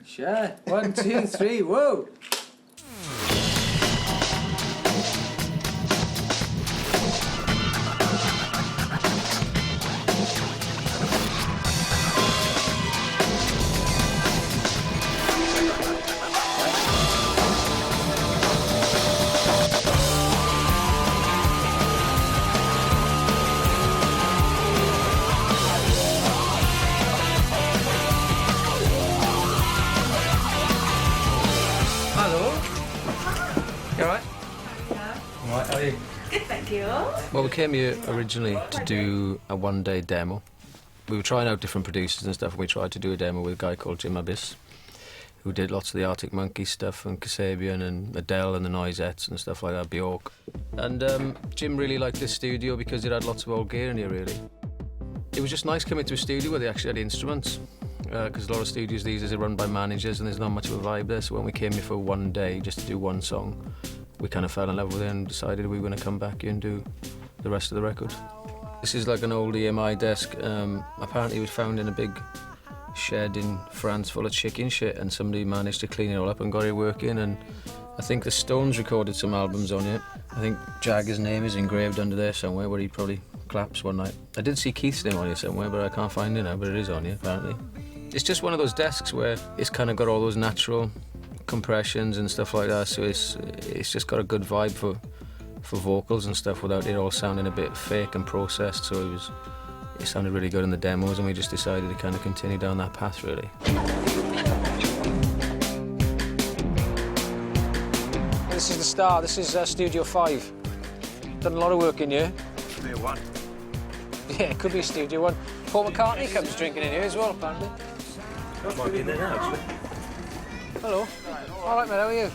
Sure. 1, 2, 3, whoa! Well, we came here originally to do a one-day demo. We were trying out different producers and stuff, and we tried to do a demo with a guy called Jim Abyss, who did lots of the Arctic Monkeys stuff, and Kasabian, and Adele, and the Noisettes, and stuff like that, Bjork. And Jim really liked this studio because it had lots of old gear in here, really. It was just nice coming to a studio where they actually had instruments, because a lot of studios these days are run by managers, and there's not much of a vibe there, so when we came here for one day just to do one song, we kind of fell in love with it and decided we were going to come back here and do the rest of the record. This is like an old EMI desk. Apparently it was found in a big shed in France full of chicken shit, and somebody managed to clean it all up and got it working, and I think the Stones recorded some albums on it. I think Jagger's name is engraved under there somewhere where he probably claps one night. I did see Keith's name on here somewhere, but I can't find it now, but it is on here apparently. It's just one of those desks where it's kind of got all those natural compressions and stuff like that, so it's just got a good vibe for vocals and stuff without it all sounding a bit fake and processed, so it sounded really good in the demos, and we just decided to kind of continue down that path, really. This is the start. This is Studio 5. Done a lot of work in here. Studio 1. Yeah, it could be Studio 1. Paul McCartney comes drinking in here as well, apparently. That might be in there now, actually. Hello. All right, mate, how are you?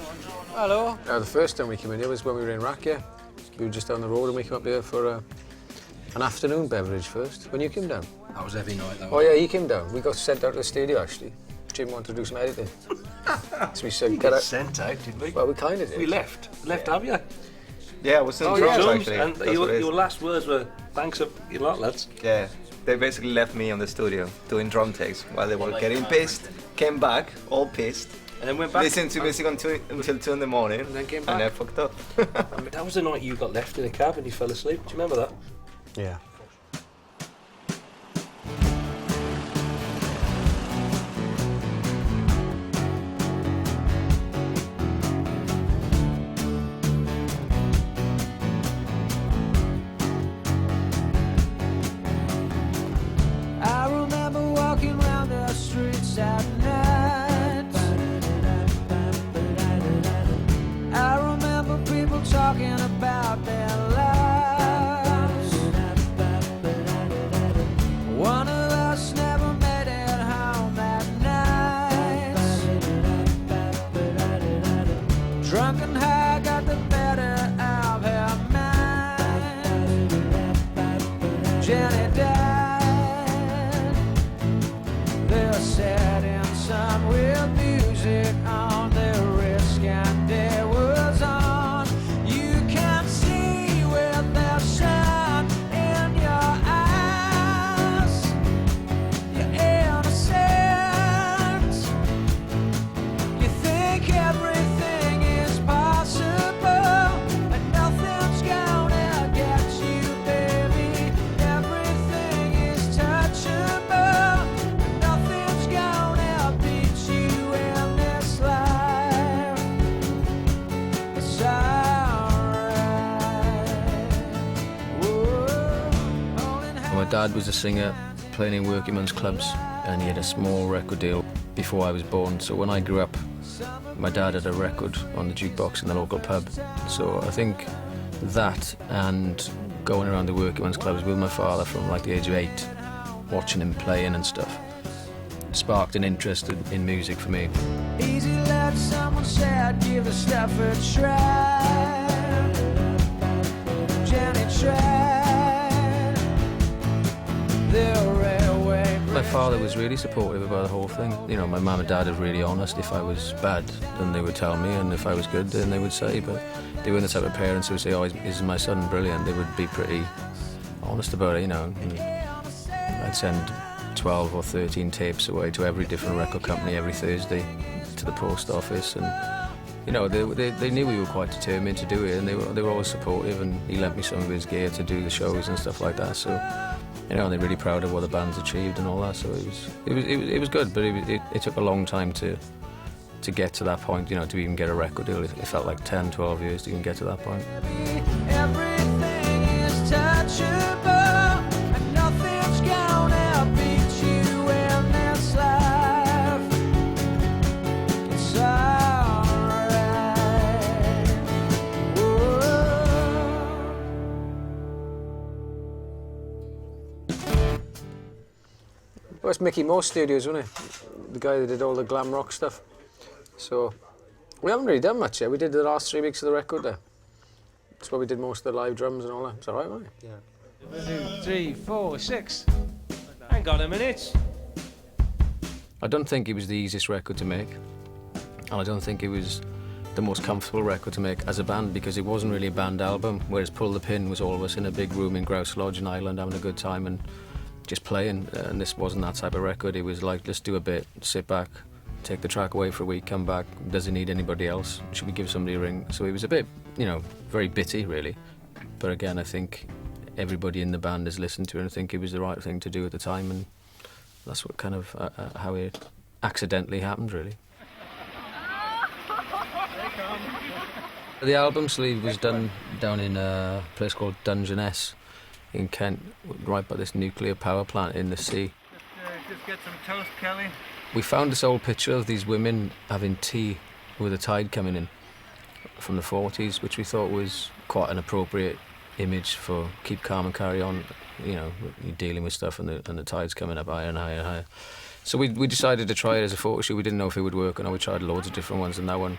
Hello. The first time we came in here was when we were in Rakia. We were just down the road and we came up here for an afternoon beverage first. When you came down? That was every night, though. Oh, yeah, he came down. We got sent out to the studio, actually. Jim wanted to do some editing. So we said, get out. Sent out, did we? Well, we kind of did. We left. Left, have you? Yeah, it was in drums, actually. And your last words were, thanks a lot, lads. Yeah, they basically left me on the studio doing drum takes while they were getting pissed. Came back, all pissed. And then went back. Listened to music until 2 in the morning. And then came back. And I fucked up. That was the night you got left in a cab and you fell asleep. Do you remember that? Yeah. I remember walking around the streets at night. I remember people talking about their lives. One of us never made it home that night. Drunk and high got the better of her mind. Jenny died. They were setting sun with music on the risk, and there was on. You can see with the sun in your eyes. You're innocent. You think everything is possible, and nothing's gonna get you, baby. Everything is touchable, and nothing's gonna beat you in this life. It's alright. My dad was a singer playing in working men's clubs, and he had a small record deal before I was born, so when I grew up my dad had a record on the jukebox in the local pub, so I think that and going around the working men's clubs with my father from like the age of 8, watching him playing and stuff, sparked an interest in music for me. Easy let someone said, give the stuff a try. Jenny tried the railway. My father was really supportive about the whole thing. You know, my mum and dad are really honest. If I was bad, then they would tell me, and if I was good, then they would say. But they weren't the type of parents who would say, oh, is my son brilliant? They would be pretty honest about it, you know. And I'd send 12 or 13 tapes away to every different record company every Thursday, to the post office, and you know, they knew we were quite determined to do it, and they were always supportive, and he lent me some of his gear to do the shows and stuff like that. So, you know, they're really proud of what the band's achieved and all that. So it was good, but it took a long time to get to that point. You know, to even get a record deal, it felt like 10, 12 years to even get to that point. Everything is touchable, and nothing's gonna beat you in this life. It's alright. Whoa. Well, it's Mickey Moore Studios, wasn't it? The guy that did all the glam rock stuff. So we haven't really done much yet. We did the last 3 weeks of the record there. That's where we did most of the live drums and all that. It's all right, wasn't it? Yeah. 2, 3, 4, 6. Hang on a minute. I don't think it was the easiest record to make, and I don't think it was the most comfortable record to make as a band, because it wasn't really a band album, whereas Pull the Pin was all of us in a big room in Grouse Lodge in Ireland having a good time and just playing, and this wasn't that type of record. It was like, let's do a bit, sit back, take the track away for a week, come back, does it need anybody else? Should we give somebody a ring? So it was a bit, you know, very bitty really. But again, I think everybody in the band has listened to it and I think it was the right thing to do at the time, and that's what kind of how it accidentally happened really. The album sleeve was done down in a place called Dungeness in Kent, right by this nuclear power plant in the sea. Just get some toast, Kelly. We found this old picture of these women having tea with the tide coming in from the 40s, which we thought was quite an appropriate image for Keep Calm and Carry On. You know, you're dealing with stuff and the tide's coming up higher and higher and higher. So we decided to try it as a photo shoot. We didn't know if it would work, and we tried loads of different ones, and that one,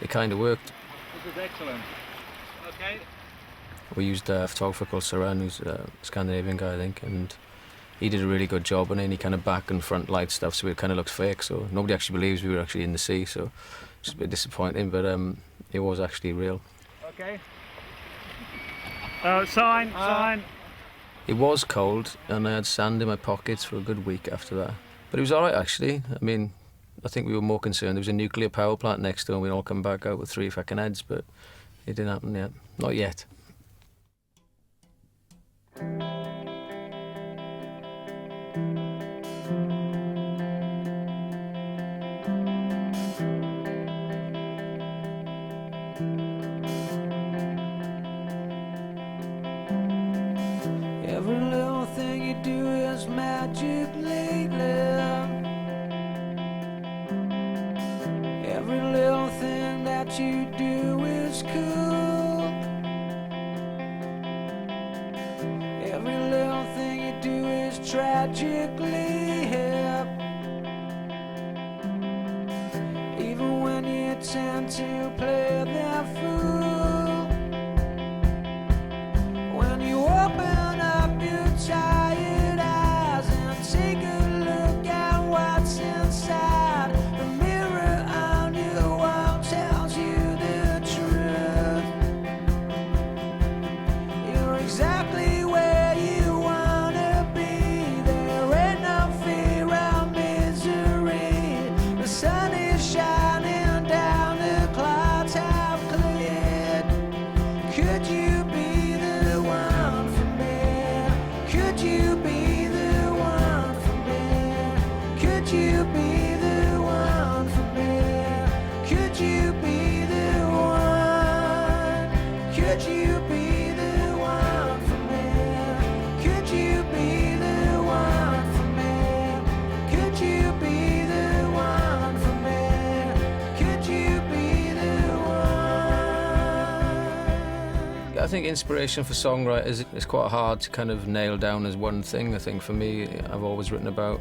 it kind of worked. This is excellent. Okay. We used a photographer called Saran, who's a Scandinavian guy, I think, and he did a really good job on it. And he kind of back and front light stuff, so it kind of looks fake. So nobody actually believes we were actually in the sea. So it's a bit disappointing, but it was actually real. Okay. Sign. It was cold, and I had sand in my pockets for a good week after that. But it was all right, actually. I mean, I think we were more concerned. There was a nuclear power plant next door, and we'd all come back out with 3 fucking heads, but it didn't happen yet. Not yet. Every little thing you do is magic lately. Every little thing that you do is cool. Every little thing you do is tragically hip. Even when you tend to play the fool. When you open up your tired eyes and take a look at what's inside, the mirror on your wall tells you the truth. You're exactly where you wanna be. There ain't no fear or misery. The sun is shining down, the clouds have cleared. Could you be the one for me? Could you be the one for me? Could you be the one for me? Could you be the one? Could you be the one for me? Could you be the one for me? Could you be the one for me? Could you be the one? I think inspiration for songwriters is quite hard to kind of nail down as one thing. I think for me, I've always written about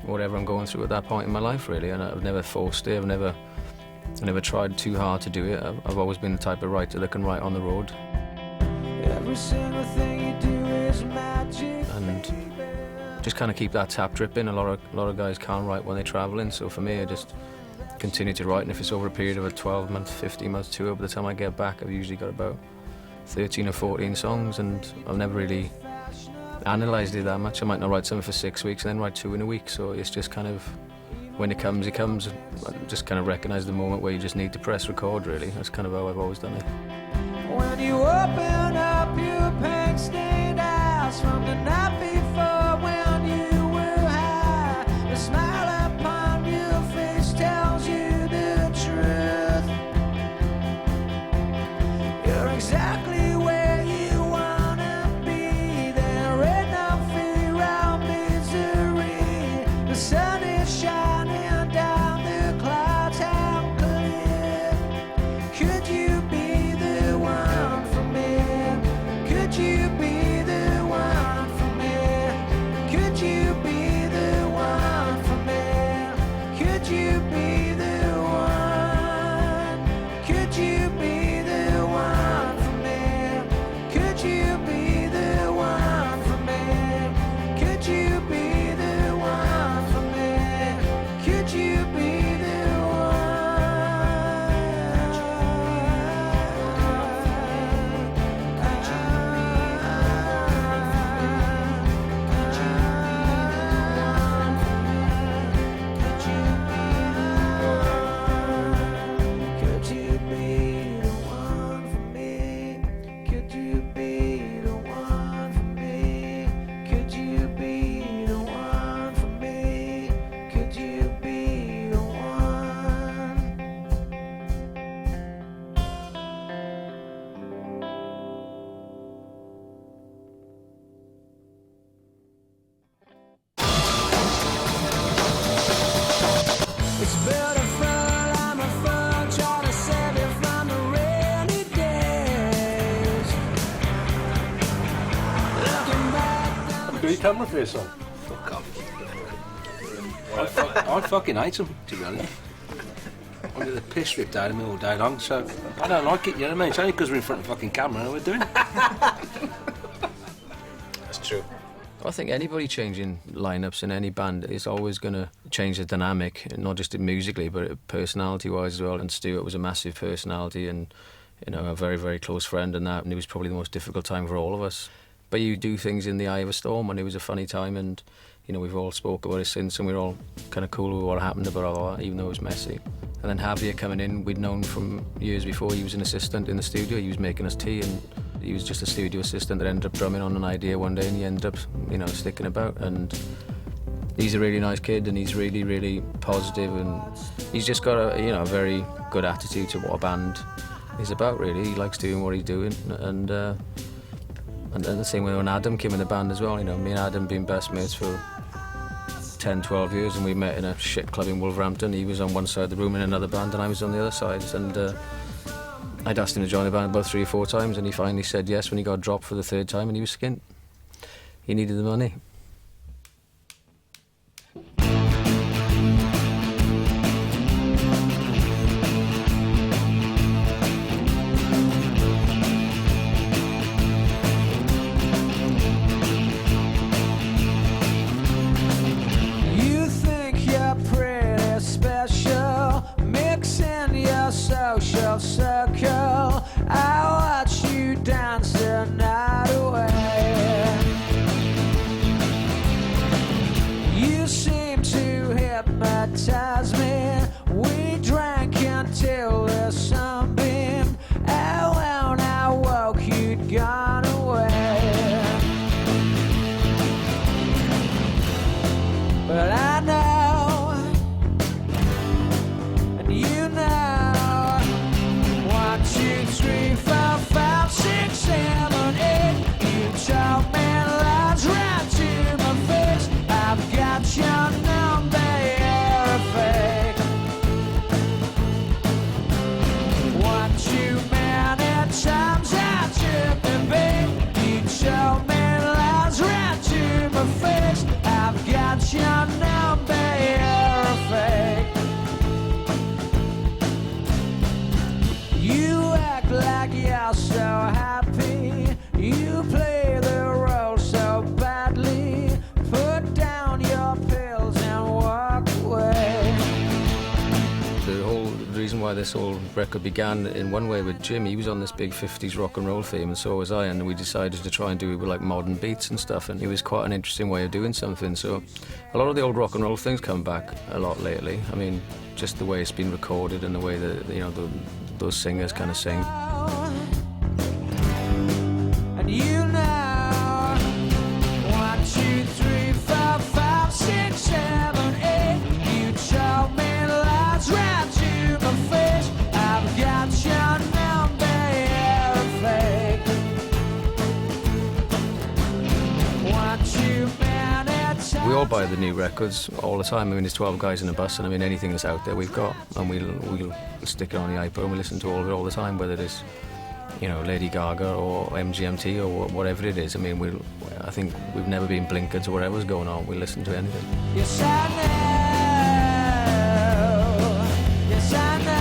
whatever I'm going through at that point in my life, really, and I've never forced it. I've never tried too hard to do it. I've always been the type of writer that can write on the road, Every single thing you do is magic. and just kind of keep that tap dripping. A lot of guys can't write when they're traveling, so for me, I just continue to write. And if it's over a period of a 12-month, 15-month tour, by the time I get back, I've usually got about 13 or 14 songs, and I've never really analysed it that much. I might not write something for 6 weeks and then write 2 in a week. So it's just kind of, when it comes, it comes. I just kind of recognise the moment where you just need to press record, really. That's kind of how I've always done it. When you open up your paint-stained eyes from the night before when you were high, the smile upon your face tells you the truth. You're exactly where you wanna be. There ain't no fear or misery. The sun is shining down the clouds, how clear. Could you be the one for me? Could you be the one for me? Could you be the one for me? Could you be the one? Could you be the one for me? Could you be the one for me? Could you be the one for me? Could you be the Could you be the one for me? Could you be the one for me? Could you be the one for me? Could you be the one? It's beautiful, I'm a fool trying to save you from the rainy days. Looking back. Do your camera face on. Fuck off. I fucking hate them, to be honest. I get the piss ripped out of me all day long, so I don't like it, you know what I mean? It's only because we're in front of a fucking camera and we're doing it. That's true. I think anybody changing lineups in any band is always going to change the dynamic, not just musically, but personality-wise as well. And Stuart was a massive personality and, you know, a very, very close friend and that. And it was probably the most difficult time for all of us. But you do things in the eye of a storm, and it was a funny time. And, you know, we've all spoke about it since, and we're all kind of cool with what happened about all that, even though it was messy. And then Javier coming in, we'd known from years before. He was an assistant in the studio. He was making us tea, and he was just a studio assistant that ended up drumming on an idea one day, and he ended up, you know, sticking about. And he's a really nice kid, and he's really, really positive, and he's just got a, you know, a very good attitude to what a band is about. Really, he likes doing what he's doing, and the same way when Adam came in the band as well. You know, me and Adam been best mates for 10, 12 years, and we met in a shit club in Wolverhampton. He was on one side of the room in another band, and I was on the other side. And I'd asked him to join the band about 3 or 4 times, and he finally said yes when he got dropped for the 3rd time, and he was skint. He needed the money. You think you're pretty special, mixing your social circle. I watch you dance the night away. reason why this whole record began in one way with Jim. He was on this big 50s rock and roll theme, and so was I, and we decided to try and do it with like modern beats and stuff, and it was quite an interesting way of doing something. So a lot of the old rock and roll things come back a lot lately. I mean, just the way it's been recorded and the way that, you know, those singers kind of sing. And you know, 1, 2, 3, 4, 5, 6, 7, 8. You told me lies right to my face. I've got your number, you're fake. One too many times. We all buy the new records all the time. I mean, there's 12 guys in a bus, and I mean, anything that's out there we've got, and we'll stick it on the iPod and we listen to all of it all the time, whether it's, you know, Lady Gaga or MGMT or whatever it is. I mean, I think we've never been blinkered to whatever's going on. We listen to anything. Yes, I know. Yes, I know.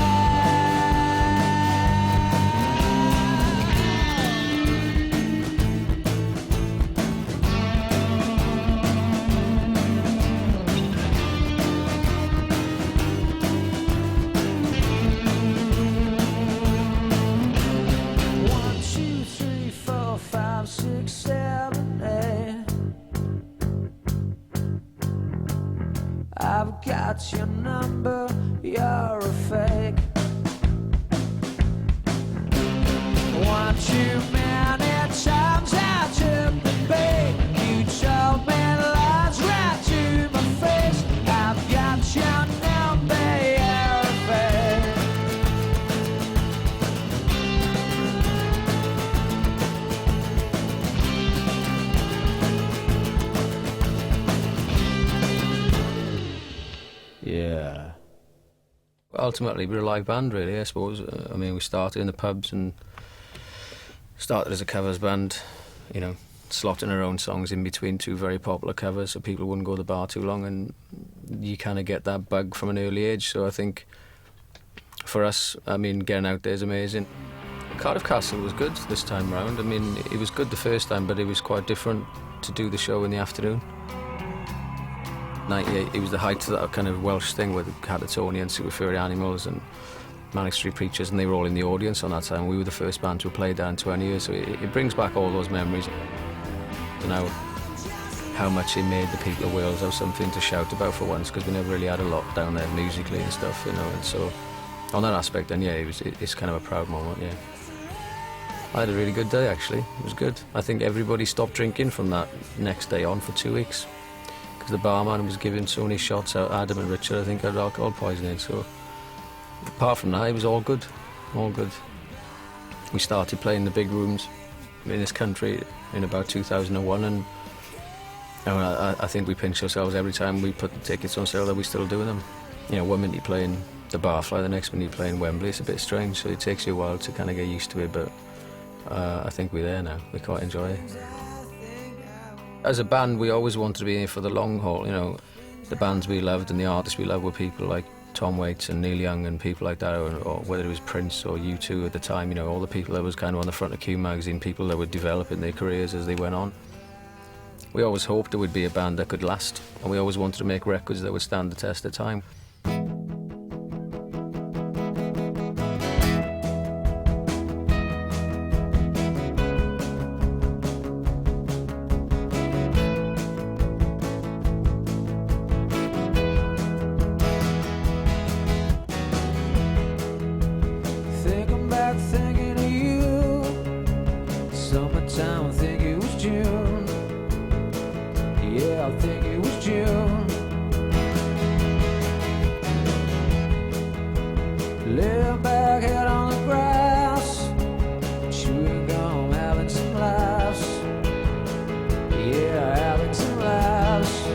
One, 2, 3, 4, 5, 6, 7, 8. I've got your number, you're a fake. One too many times I took the bait. You told me lies right to my face. I've got your number, you're a fake. Yeah. Ultimately, we're a live band, really, I suppose. I mean, we started in the pubs and started as a covers band, you know, slotting our own songs in between two very popular covers so people wouldn't go to the bar too long, and you kind of get that bug from an early age. So I think for us, I mean, getting out there is amazing. Cardiff Castle was good this time round. I mean, it was good the first time, but it was quite different to do the show in the afternoon. 98, it was the height of that kind of Welsh thing with Catatonians, Super Furry Animals and Manic Street Preachers, and they were all in the audience on that time. We were the first band to have played there in 20 years, so it brings back all those memories. You know, how much it made the people of Wales have something to shout about for once, because we never really had a lot down there musically and stuff, you know, and so on that aspect, then yeah, it's kind of a proud moment, yeah. I had a really good day, actually. It was good. I think everybody stopped drinking from that next day on for 2 weeks, because the barman was giving so many shots out. Adam and Richard, I think, had alcohol poisoning, so apart from that, it was all good, all good. We started playing the big rooms in this country in about 2001, and I think we pinch ourselves every time we put the tickets on sale that we're still doing them. You know, one minute you're playing the Barfly, the next minute you're playing Wembley. It's a bit strange, so it takes you a while to kind of get used to it, but I think we're there now. We quite enjoy it. As a band, we always wanted to be in for the long haul, you know. The bands we loved and the artists we loved were people like Tom Waits and Neil Young and people like that, or whether it was Prince or U2 at the time, you know, all the people that was kind of on the front of Q magazine, people that were developing their careers as they went on. We always hoped there would be a band that could last, and we always wanted to make records that would stand the test of time. Thinking back, thinking of you. Summertime, I think it was June. Yeah, I think it was June. Laying back, head on the grass, chewing gum, having some laughs. Yeah, having some laughs.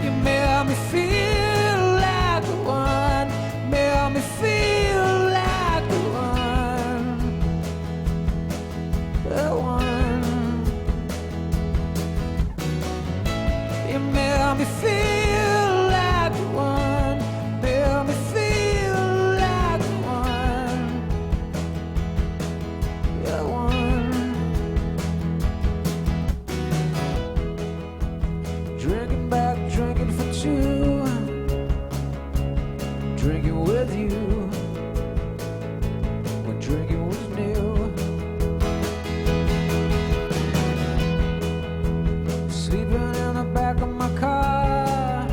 You made me feel like the one. Made me feel like the one. The one. You made me feel like the one. Made drinking with you when drinking was new. Sleeping in the back of my car,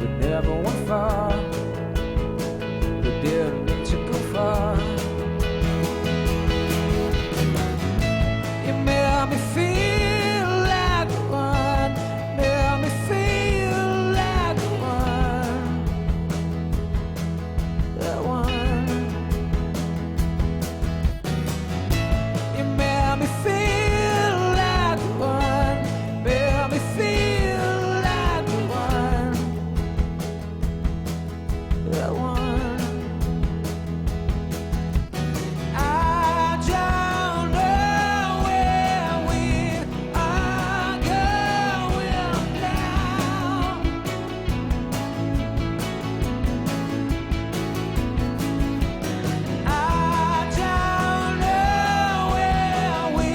we never went far. We didn't need to go far. You made me feel like one, made me feel like one, that one. You made me feel like one, made me feel like one, that one. I don't know where we are going now. I don't know where we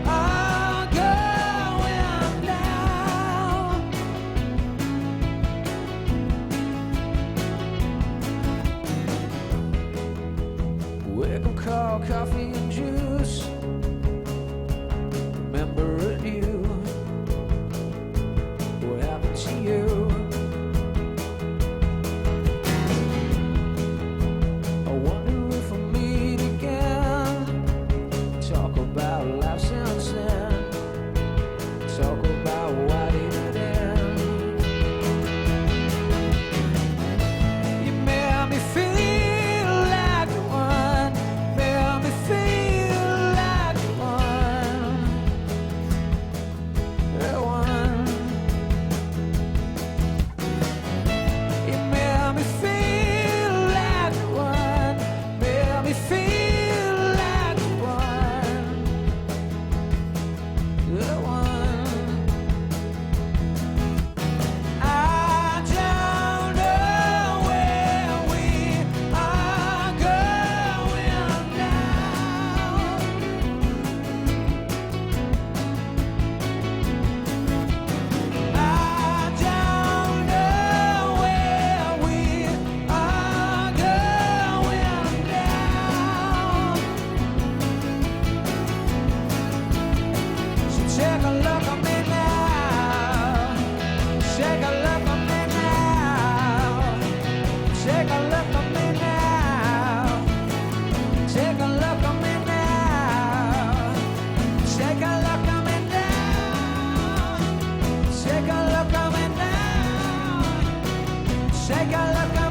are going now. Wake up, call, coffee and juice. Remembering you. What happened to you? I wonder if we'll meet again. Talk about life since then. Talk about why did it end. You made me feel like one, made me feel like one, that one. You made me feel like one, made me feel like one, that one. I don't know where we are going now. I don't know where we are going now. So take a look at me now. Take a look at me now. Take a look at me now. Take a look at me now. Take a look at me now. Take a look at me now. Take a look at